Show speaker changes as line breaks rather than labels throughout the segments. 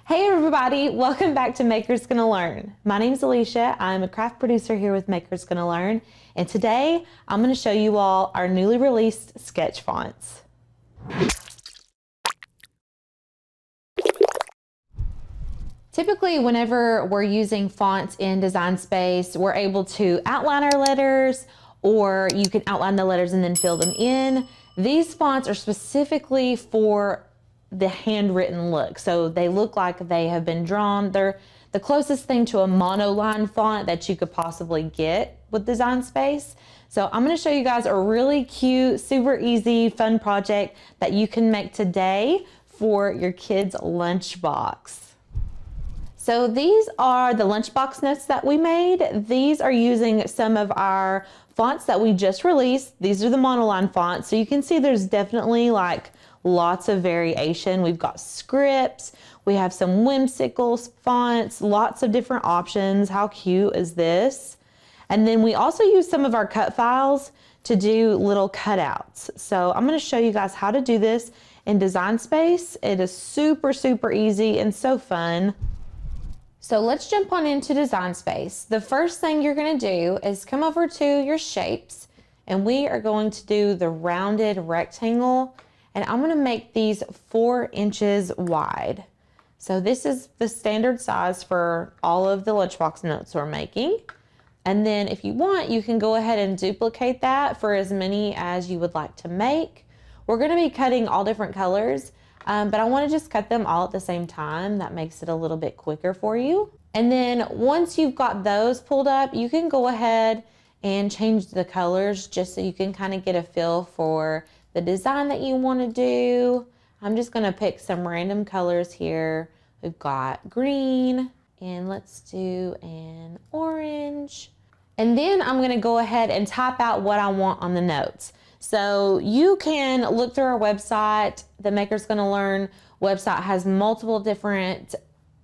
Hey everybody, welcome back to Maker's Gonna Learn. My name is Alicia. I'm a craft producer here with Maker's Gonna Learn, and today I'm gonna show you all our newly released sketch fonts. Typically, whenever we're using fonts in Design Space, we're able to outline our letters, or you can outline the letters and then fill them in. These fonts are specifically for the handwritten look. So they look like they have been drawn. They're the closest thing to a monoline font that you could possibly get with Design Space. So I'm going to show you guys a really cute, super easy, fun project that you can make today for your kids' lunchbox. So these are the lunchbox notes that we made. These are using some of our fonts that we just released. These are the monoline fonts. So you can see there's definitely like lots of variation. We've got scripts, we have some whimsical fonts, lots of different options. How cute is this? And then we also use some of our cut files to do little cutouts. So I'm going to show you guys how to do this in Design Space. It is super, super easy and so fun. So let's jump on into Design Space. The first thing you're going to do is come over to your shapes, and we are going to do the rounded rectangle, and I'm going to make these 4 inches wide. So this is the standard size for all of the lunchbox notes we're making. And then if you want, you can go ahead and duplicate that for as many as you would like to make. We're going to be cutting all different colors. But I want to just cut them all at the same time. That makes it a little bit quicker for you. And then once you've got those pulled up, you can go ahead and change the colors just so you can kind of get a feel for the design that you want to do. I'm just going to pick some random colors here. We've got green, and let's do an orange. And then I'm going to go ahead and type out what I want on the notes. So you can look through our website. The Maker's Gonna Learn website has multiple different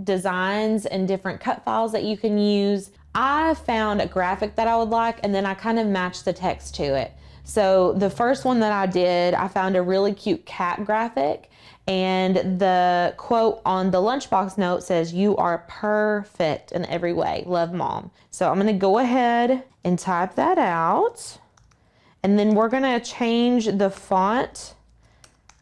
designs and different cut files that you can use. I found a graphic that I would like, and then I kind of matched the text to it. So the first one that I did, I found a really cute cat graphic, and the quote on the lunchbox note says, "You are perfect in every way. Love, Mom." So I'm gonna go ahead and type that out. And then we're gonna change the font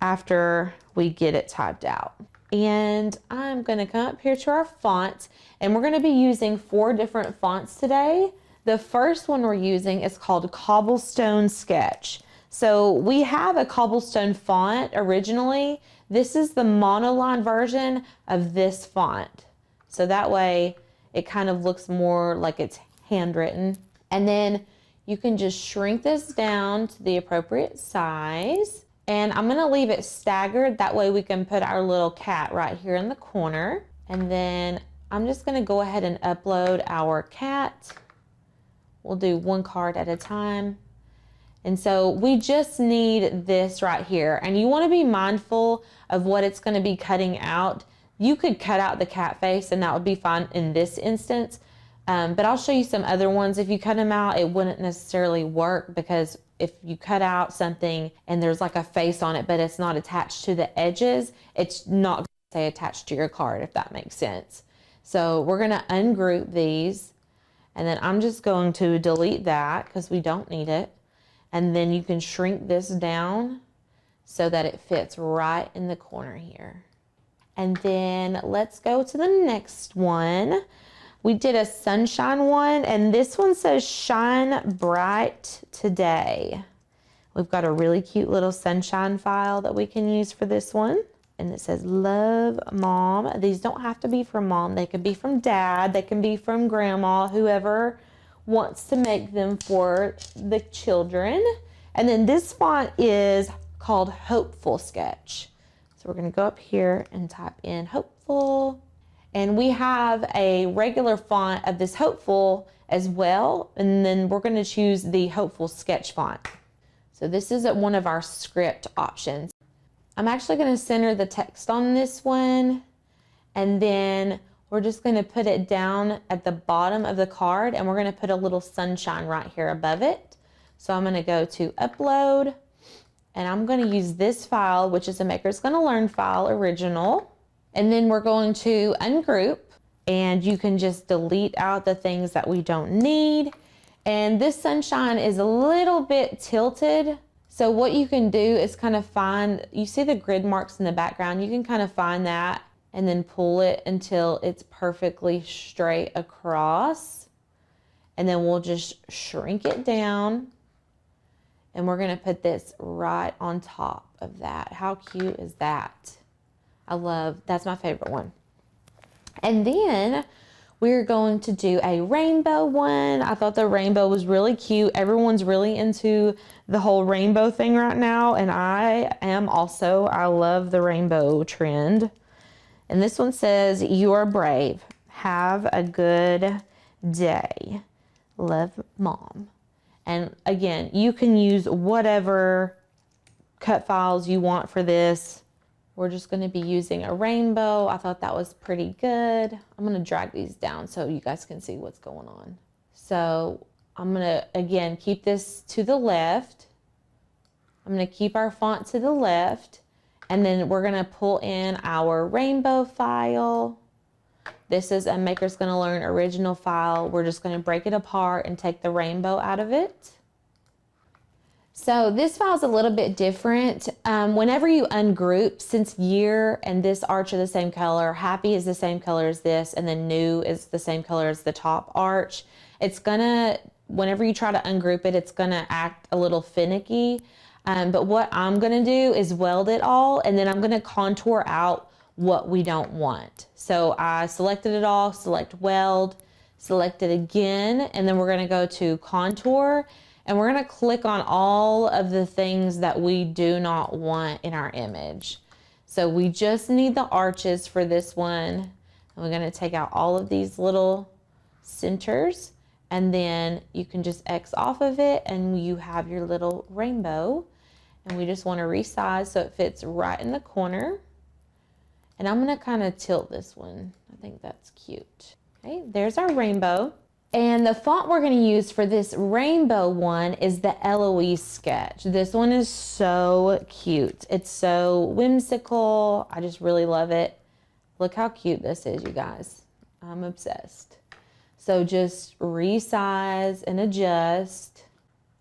after we get it typed out. And I'm gonna come up here to our font, and we're gonna be using 4 different fonts today. The first one we're using is called Cobblestone Sketch. So we have a Cobblestone font originally. This is the monoline version of this font. So that way it kind of looks more like it's handwritten. And then you can just shrink this down to the appropriate size. And I'm gonna leave it staggered. That way we can put our little cat right here in the corner. And then I'm just gonna go ahead and upload our cat. We'll do 1 card at a time. And so we just need this right here. And you wanna be mindful of what it's gonna be cutting out. You could cut out the cat face and that would be fine in this instance. But I'll show you some other ones. If you cut them out, it wouldn't necessarily work, because if you cut out something and there's like a face on it, but it's not attached to the edges, it's not going to say attached to your card, if that makes sense. So we're going to ungroup these, and then I'm just going to delete that because we don't need it. And then you can shrink this down so that it fits right in the corner here. And then let's go to the next one. We did a sunshine one, and this one says "Shine Bright Today." We've got a really cute little sunshine file that we can use for this one. And it says, "Love, Mom." These don't have to be from Mom. They could be from Dad. They can be from Grandma, whoever wants to make them for the children. And then this font is called Hopeful Sketch. So we're going to go up here and type in Hopeful. And we have a regular font of this Hopeful as well. And then we're going to choose the Hopeful Sketch font. So this is one of our script options. I'm actually going to center the text on this one. And then we're just going to put it down at the bottom of the card. And we're going to put a little sunshine right here above it. So I'm going to go to Upload. And I'm going to use this file, which is a Maker's Gonna Learn file original. And then we're going to ungroup, and you can just delete out the things that we don't need. And this sunshine is a little bit tilted. So what you can do is kind of find, you see the grid marks in the background, you can kind of find that and then pull it until it's perfectly straight across. And then we'll just shrink it down. And we're gonna put this right on top of that. How cute is that? That's my favorite one. And then we're going to do a rainbow one. I thought the rainbow was really cute. Everyone's really into the whole rainbow thing right now. And I am also. I love the rainbow trend. And this one says, "You are brave. Have a good day. Love, Mom." And again, you can use whatever cut files you want for this. We're just going to be using a rainbow. I thought that was pretty good. I'm going to drag these down so you guys can see what's going on. So I'm going to, again, keep this to the left. I'm going to keep our font to the left. And then we're going to pull in our rainbow file. This is a Maker's Gonna Learn original file. We're just going to break it apart and take the rainbow out of it. So this file is a little bit different. Whenever you ungroup, since year and this arch are the same color, happy is the same color as this, and then new is the same color as the top arch, it's gonna, whenever you try to ungroup it, it's gonna act a little finicky. But what I'm gonna do is weld it all, and then I'm gonna contour out what we don't want. So I selected it all, select weld, select it again, and then we're gonna go to contour. And we're going to click on all of the things that we do not want in our image. So we just need the arches for this one. And we're going to take out all of these little centers. And then you can just X off of it and you have your little rainbow. And we just want to resize so it fits right in the corner. And I'm going to kind of tilt this one. I think that's cute. Okay, there's our rainbow. And the font we're going to use for this rainbow one is the Eloise Sketch. This one is so cute. It's so whimsical. I just really love it. Look how cute this is, you guys. I'm obsessed. So just resize and adjust.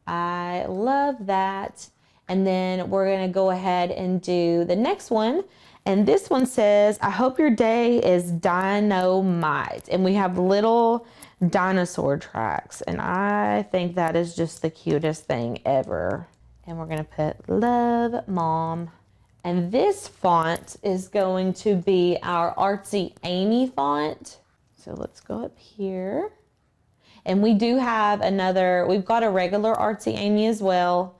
I love that. And then we're going to go ahead and do the next one. And this one says, "I hope your day is dynamite." And we have little dinosaur tracks. And I think that is just the cutest thing ever. And we're going to put "Love, Mom." And this font is going to be our Artsy Amy font. So let's go up here. And we do have another, we've got a regular Artsy Amy as well.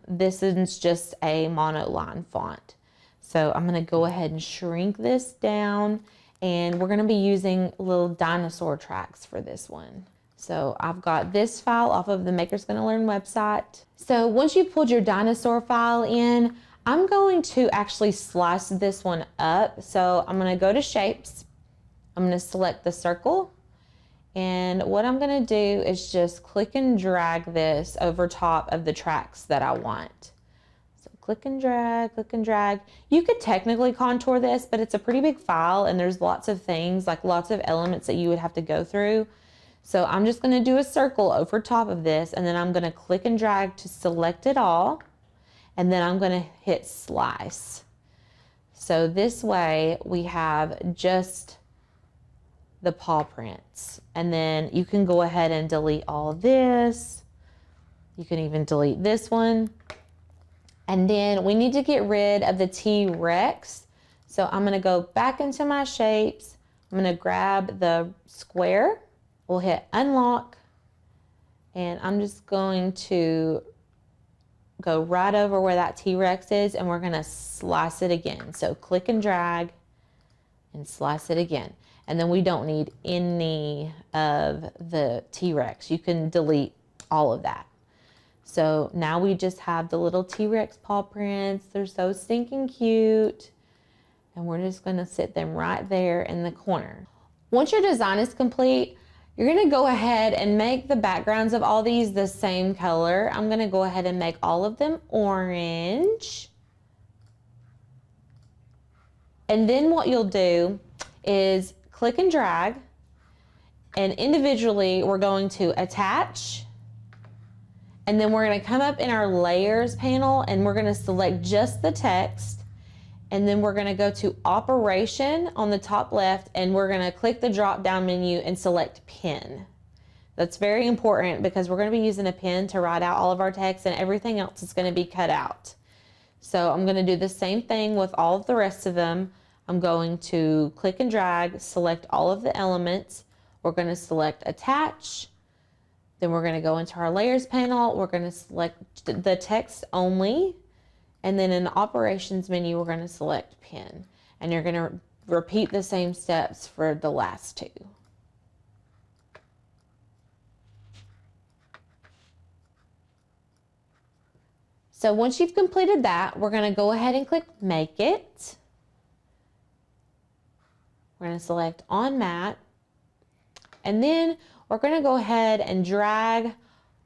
This is just a monoline font. So I'm going to go ahead and shrink this down, and we're going to be using little dinosaur tracks for this one. So I've got this file off of the Maker's Gonna Learn website. So once you pulled your dinosaur file in, I'm going to actually slice this one up. So I'm going to go to shapes. I'm going to select the circle. And what I'm going to do is just click and drag this over top of the tracks that I want. Click and drag, click and drag. You could technically contour this, but it's a pretty big file and there's lots of things, like lots of elements that you would have to go through. So I'm just gonna do a circle over top of this, and then I'm gonna click and drag to select it all. And then I'm gonna hit slice. So this way we have just the paw prints. And then you can go ahead and delete all this. You can even delete this one. And then we need to get rid of the T-Rex. So I'm gonna go back into my shapes. I'm gonna grab the square. We'll hit unlock. And I'm just going to go right over where that T-Rex is, and we're gonna slice it again. So click and drag and slice it again. And then we don't need any of the T-Rex. You can delete all of that. So now we just have the little T-Rex paw prints. They're so stinking cute. And we're just gonna sit them right there in the corner. Once your design is complete, you're gonna go ahead and make the backgrounds of all these the same color. I'm gonna go ahead and make all of them orange. And then what you'll do is click and drag, and individually we're going to attach, and then we're going to come up in our layers panel and we're going to select just the text, and then we're going to go to operation on the top left, and we're going to click the drop down menu and select pen. That's very important because we're going to be using a pen to write out all of our text, and everything else is going to be cut out. So I'm going to do the same thing with all of the rest of them. I'm going to click and drag, select all of the elements. We're going to select attach. Then we're going to go into our layers panel. We're going to select the text only. And then in the operations menu, we're going to select pen. And you're going to repeat the same steps for the last two. So once you've completed that, we're going to go ahead and click Make It. We're going to select On Mat. And then we're going to go ahead and drag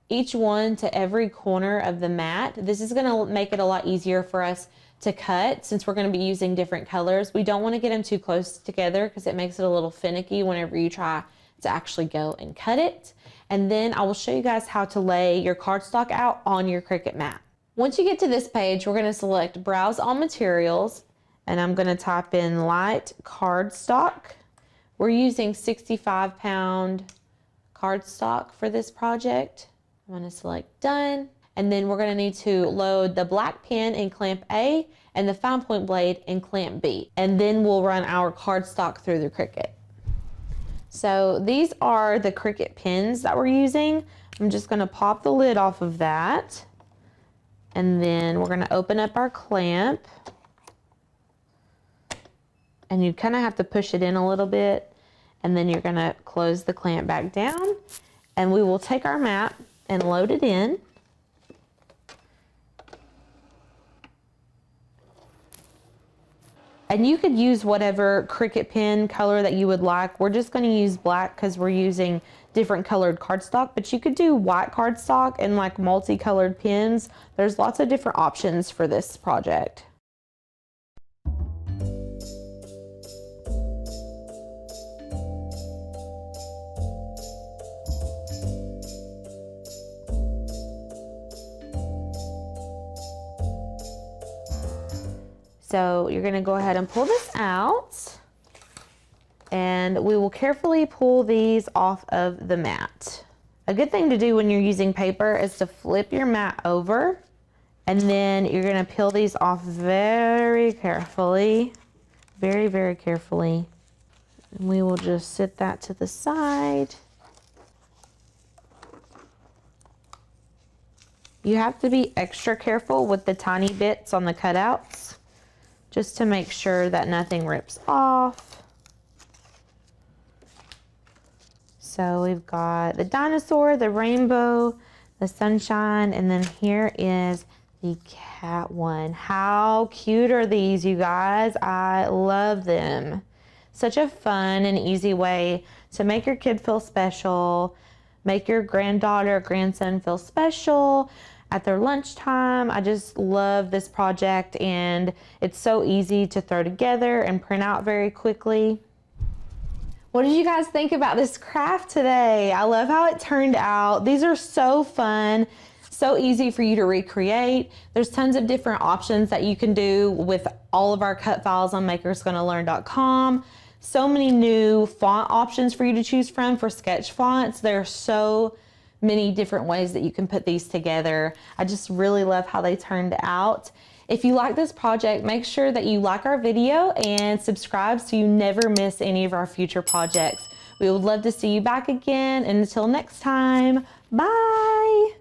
each one to every corner of the mat. This is going to make it a lot easier for us to cut since we're going to be using different colors. We don't want to get them too close together because it makes it a little finicky whenever you try to actually go and cut it. And then I will show you guys how to lay your cardstock out on your Cricut mat. Once you get to this page, we're going to select Browse All Materials, and I'm going to type in light cardstock. We're using 65-pound cardstock for this project. I'm going to select Done, and then we're going to need to load the black pen in clamp A and the fine point blade in clamp B, and then we'll run our cardstock through the Cricut. So these are the Cricut pens that we're using. I'm just going to pop the lid off of that. And then we're going to open up our clamp, and you kind of have to push it in a little bit, and then you're going to close the clamp back down, and we will take our mat and load it in. And you could use whatever Cricut pen color that you would like. We're just going to use black because we're using different colored cardstock, but you could do white cardstock and like multicolored pens. There's lots of different options for this project. So you're going to go ahead and pull this out, and we will carefully pull these off of the mat. A good thing to do when you're using paper is to flip your mat over, and then you're going to peel these off very carefully, very, very carefully. And we will just set that to the side. You have to be extra careful with the tiny bits on the cutouts, just to make sure that nothing rips off. So we've got the dinosaur, the rainbow, the sunshine, and then here is the cat one. How cute are these, you guys? I love them. Such a fun and easy way to make your kid feel special, make your granddaughter or grandson feel special at their lunchtime. I just love this project, and it's so easy to throw together and print out very quickly. What did you guys think about this craft today? I love how it turned out. These are so fun, so easy for you to recreate. There's tons of different options that you can do with all of our cut files on makersgonnalearn.com. So many new font options for you to choose from for sketch fonts. There are so many different ways that you can put these together. I just really love how they turned out. If you like this project, make sure that you like our video and subscribe so you never miss any of our future projects. We would love to see you back again, and until next time, bye!